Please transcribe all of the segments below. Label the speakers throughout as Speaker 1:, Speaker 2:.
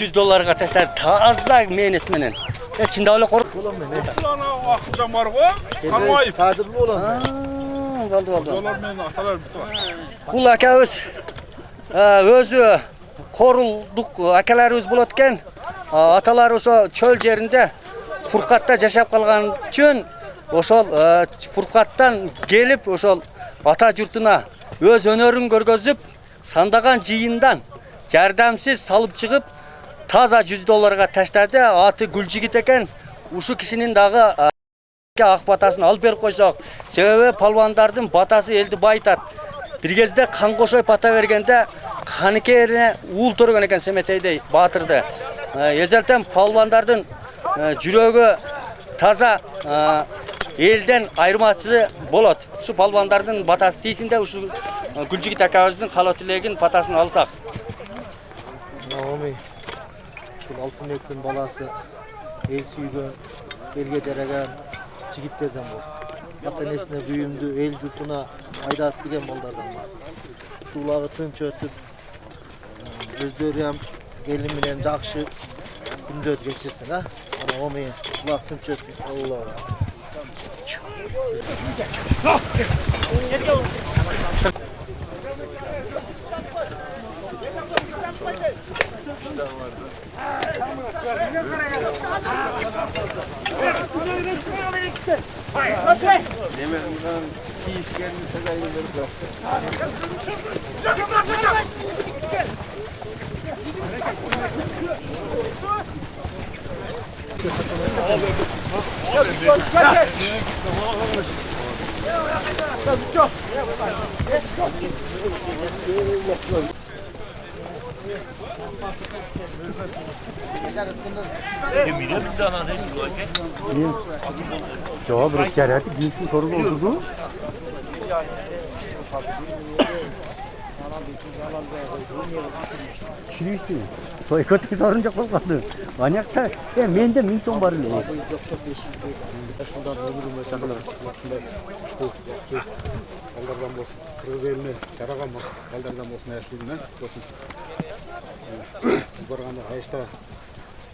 Speaker 1: $100 taşlar taza menetmenen. Çinda öyle korup.
Speaker 2: Ana vaqtda var go. Almayıp.
Speaker 3: Tadırlı olan.
Speaker 1: Oldu.
Speaker 2: Dolar men atalar bitti.
Speaker 1: Bu akabız özü korulduk akalarımız bulatken atalar oşo çöl yerinde Furqatda yaşap kalgan üçün oşol Furqattan gelip oşol ata jurtuna öz önörün görgözüp sandagan жыйындан жардамсыз салып чыгып таза $100 таштады. Аты Гүлжигит экен. Ушу кишинин дагы ак батасын алып берип койсок, себеби палвандардын батасы элди байытат. Bir кезде kan koşoy pata vergende kanikelerine uğul törgön eken Semetey'de batırdı. Ezelten palvandardın жүрөгü taza elden ayırması bolot. Şu palvandardın batası değilsinde şu Gülcügit akabızın kalotilegin patasını alsak.
Speaker 3: Naomi, şu altın ektin balası el süygön, elge jaragan jigitlerden bolsun. Ata-enesine büyümdü, el jurtuna aydas деген балдардан бар. Шулағы тынч өтүп, өздөрү ham келин менен жакшы күндөрдү кечирсин, а? Ана оми улак тынч өтсүн, Алла.
Speaker 4: Demerimden ki iş kendisi de yıldır.
Speaker 1: Cevap bırakacak. Büyük bir sorun oldu. Şirişti. Soy kötü sorunca korkmadı. Manyakta. Mende 1000 son var.
Speaker 3: Şundan ömrüme saklar. Baldardan bolsun. Kırgız eline jaragan baldardan bolsun yaşlığından bolsun. Barganda kayışta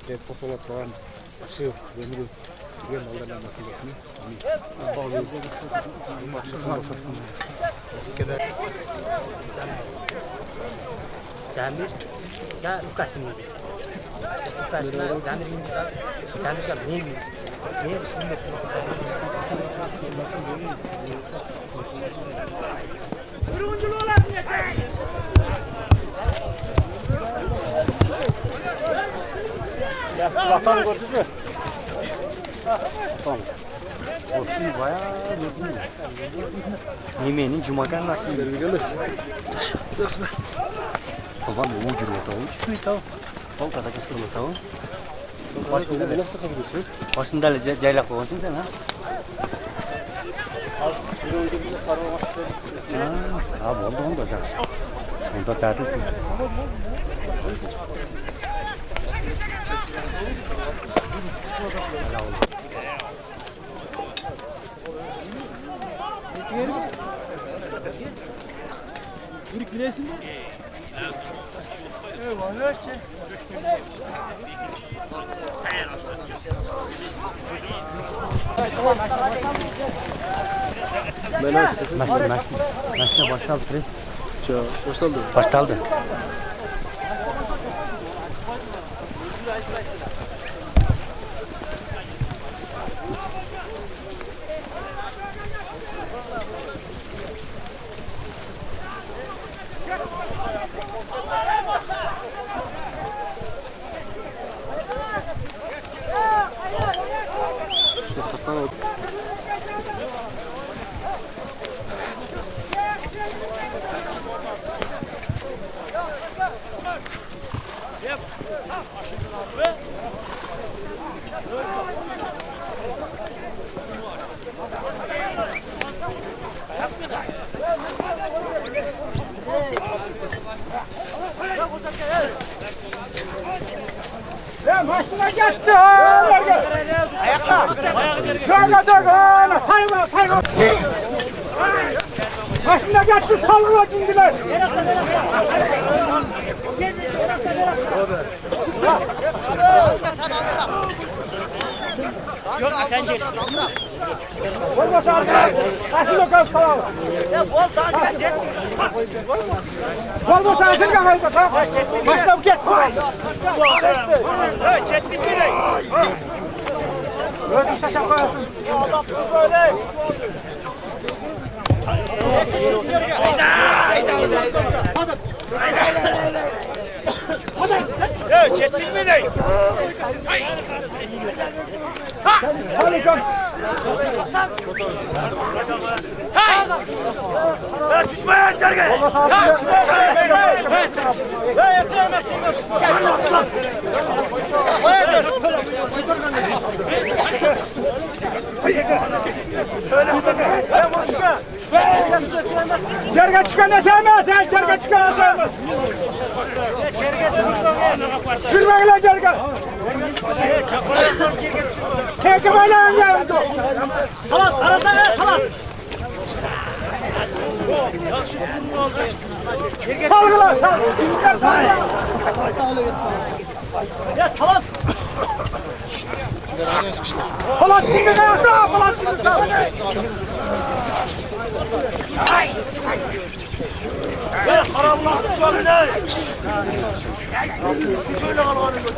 Speaker 3: kep kosolat kalan жақсы өмірі жүрген балдардан болсын.
Speaker 5: Zamir ya Lukas'ın mı? Lukas'la Zamir'ga ne
Speaker 1: Bakalım gördünüz mü? Tamam. O şey bayağı gördün mü? Yemeğinin cumakan nakli görüyoruz. Tamam bu ucunu tamam. Çıkıyor tamam. Tamam kadar kesin tamam. Başında jaylak olsun sen ha. Abi oldu onu da. Onda tatil.
Speaker 3: Yürük bilesin mi?
Speaker 1: Maşına başladı.
Speaker 3: Başladı.
Speaker 1: Başladı.
Speaker 2: Maşına gitti. Ayakta. Şöyle dön. Sayma. Maşına gitti. Salına cindiler. Cerge çıkanı sevmez, sen cerge çıkanı sevmez. Sürme lan cerge. Keke böyle yandı. Tamam, arada ne? Tamam. Salgılar, salgılar. Ya tamam. Plastik ayakta, plastik ayakta. Ya karanlık tutarı ne? Şöyle kalmanı götür.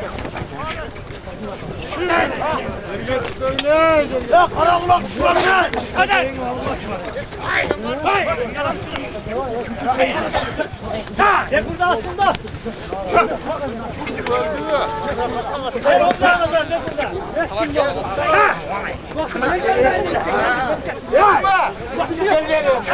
Speaker 2: Ya karanlık tutarı ne? Hadi. Ha! Ne burada aslında? Hayır ondan ne burada? Ha! Yapma! Gel veriyorum.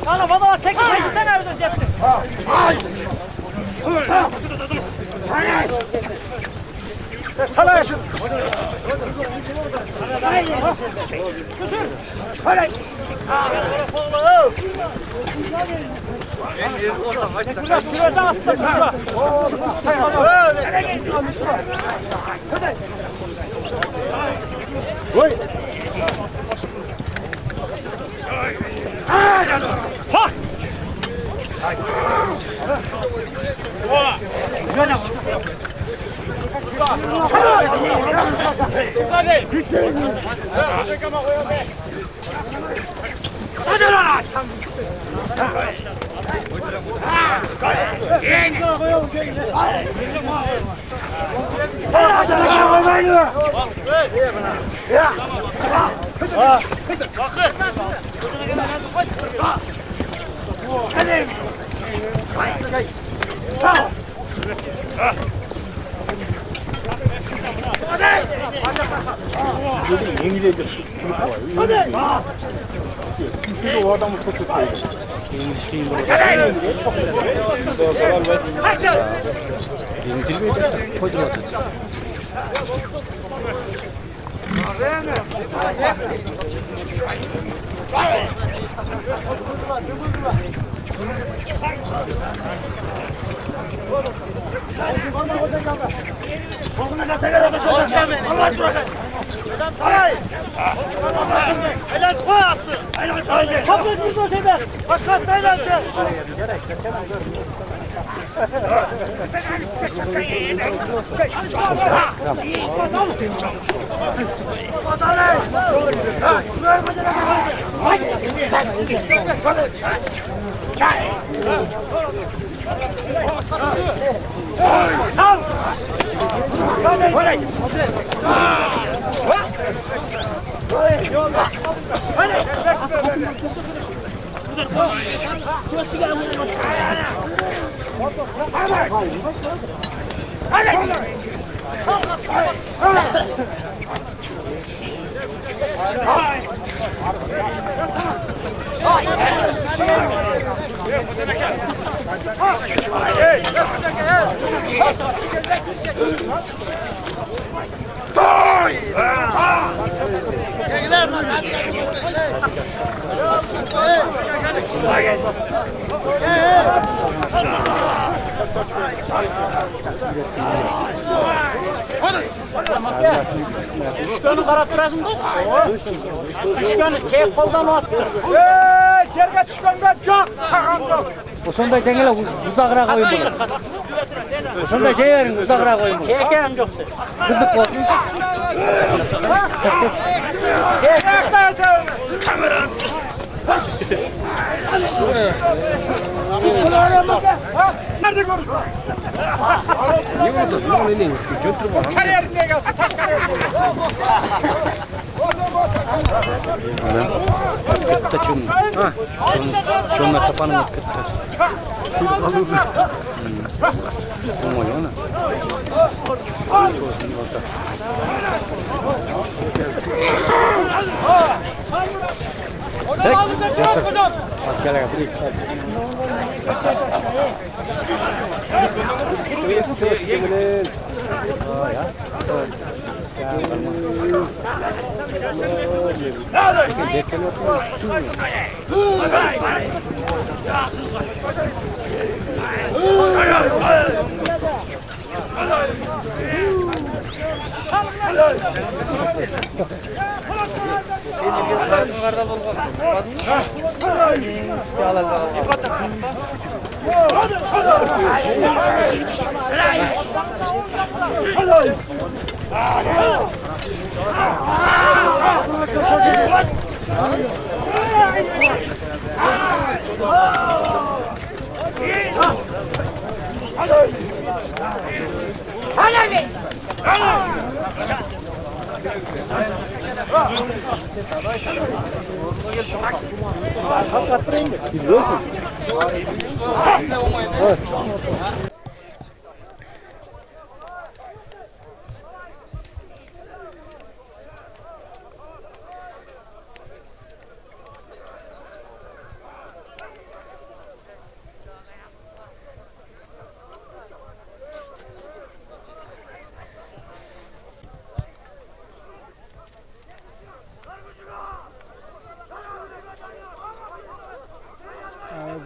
Speaker 2: Ana bana tek sen nereden cepsin? Sana yaşın. Götür. Hadi. Şurada atla. Oy. Ha! Hadi lan! Düşkanı karattırasın da. Düşkanı tek koldan attı. Yerge düşkandan çok.
Speaker 1: Ошондой деңеле узагыраак коюн. Ошондой деңелерин узагыраак коюн.
Speaker 2: Kekem yoktu.
Speaker 1: Кызык болсун.
Speaker 2: Nerede görürsün?
Speaker 4: Ne unutasın? Ne neyiniz ki? Götür bana.
Speaker 2: Kariyerine gelsin. Taş kariyerine.
Speaker 1: Кытта чун. Чунна тапаныңыз кытта. Болмой ана. Сосын болса. Askere bir.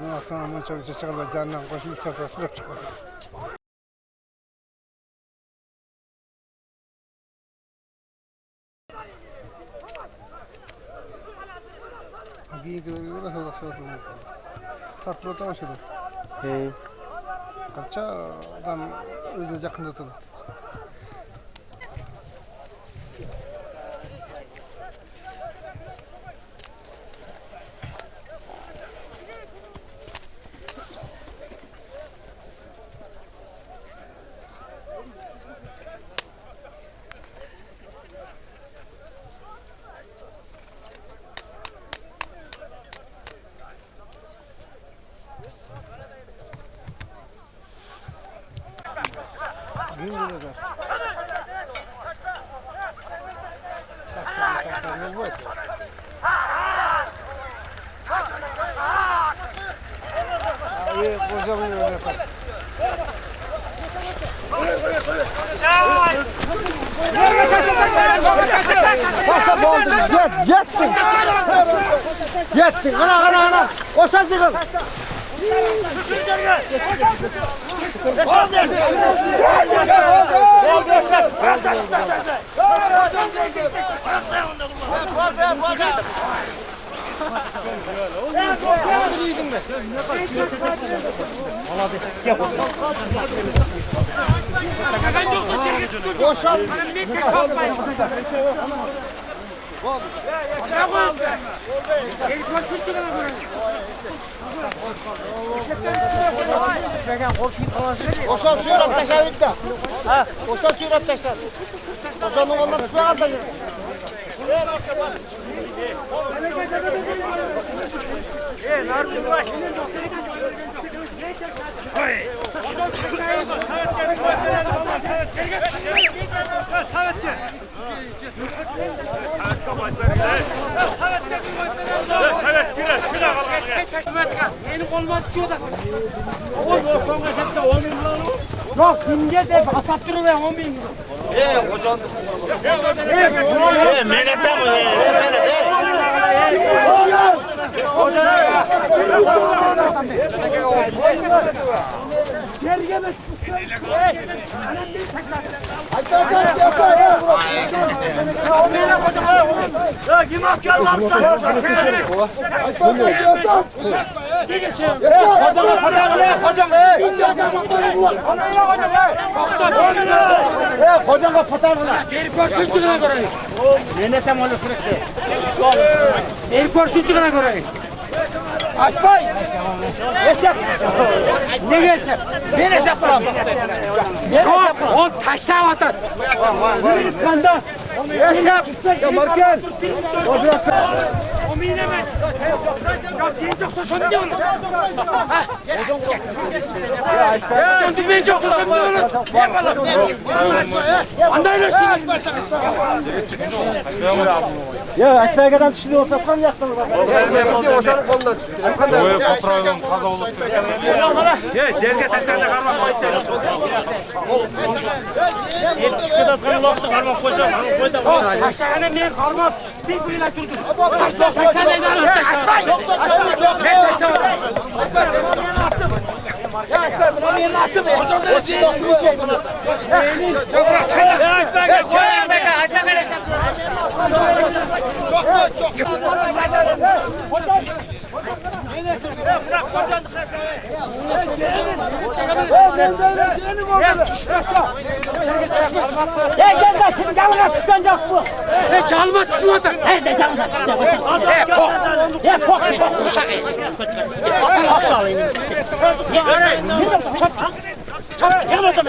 Speaker 6: Bu akşam ama çalışacaklar canından koşup üst tarafa sürüp çıkıyor. Giyi görüyor, orası da sırası olmuyor. Tatlı orta başladı. Kaçadan özü yakında tutuldu. Gün günü de. Taşlar bu et. İyi, kocaman öyle tak. Basta oldu. Yettin. Yettin. Ana. Koşa çıkın. Koşan suyurak taşa bitti. Koşan suyurak taşlar. Koşanın ondan tutmaya kaldı.
Speaker 2: Benim koluma düşüyor da. Yok, kimge de asattırır ve 10 bin.
Speaker 3: Kocan.
Speaker 2: Menette mi?
Speaker 6: Kocanla patarına.
Speaker 2: Çıkına göre.
Speaker 6: Yönetem olur sürekli.
Speaker 2: Airport çıkına göre.
Speaker 6: Açmayın. Hesap.
Speaker 2: Ne gelsin?
Speaker 6: Bir hesap var.
Speaker 2: Yok, o taşlar atar. Kanda.
Speaker 6: Hesap. Ya Markel.
Speaker 2: O minemen. Ya diyecek sosum diyor. Ya diyecek sosum diyor. Andayla şimdi. Ya aşağıya kadar şimdi olsa kan yaktım.
Speaker 6: Oşanın kolundan düştü.
Speaker 4: Toprağın kaza olup. Yerge taşlarına karma koyacağız.
Speaker 2: Aşağıya ne karma bir bile tuttu. Taşlar neden taşlar? Gelmesin, gavura çıkacak bu. Çalma düşüyor da. Nerede çalma düşüyor? Pok. Atın aşağıya. Çap, yamadım.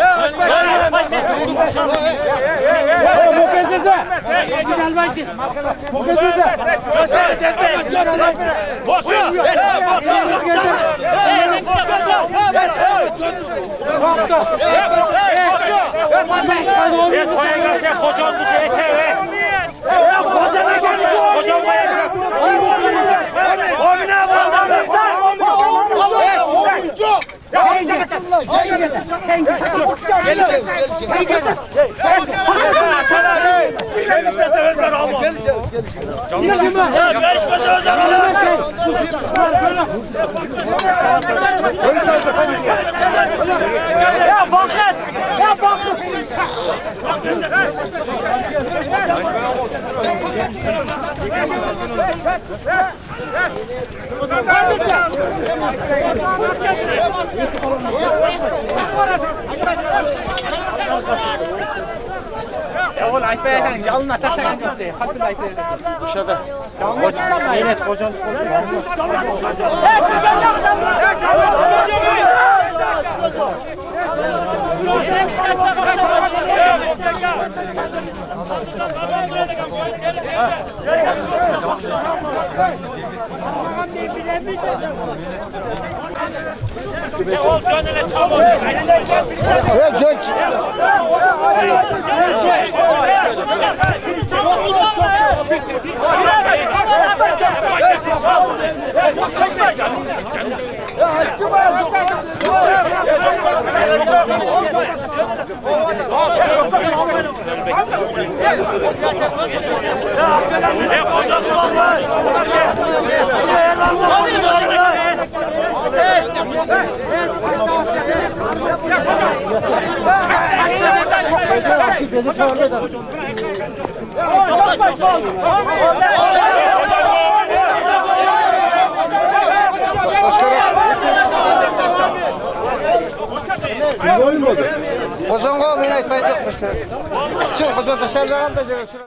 Speaker 2: Bu bezede. Güzel başın. Bu bezede.
Speaker 3: Oğlum ayıplayacağım. Canlı atarsan gitti. Kalbin ayıplayacağım. Dışarıda. Yine kocan.
Speaker 6: Geç. Ozanға мен айтпай жоқ. Çık, ozan taşlar ver al da.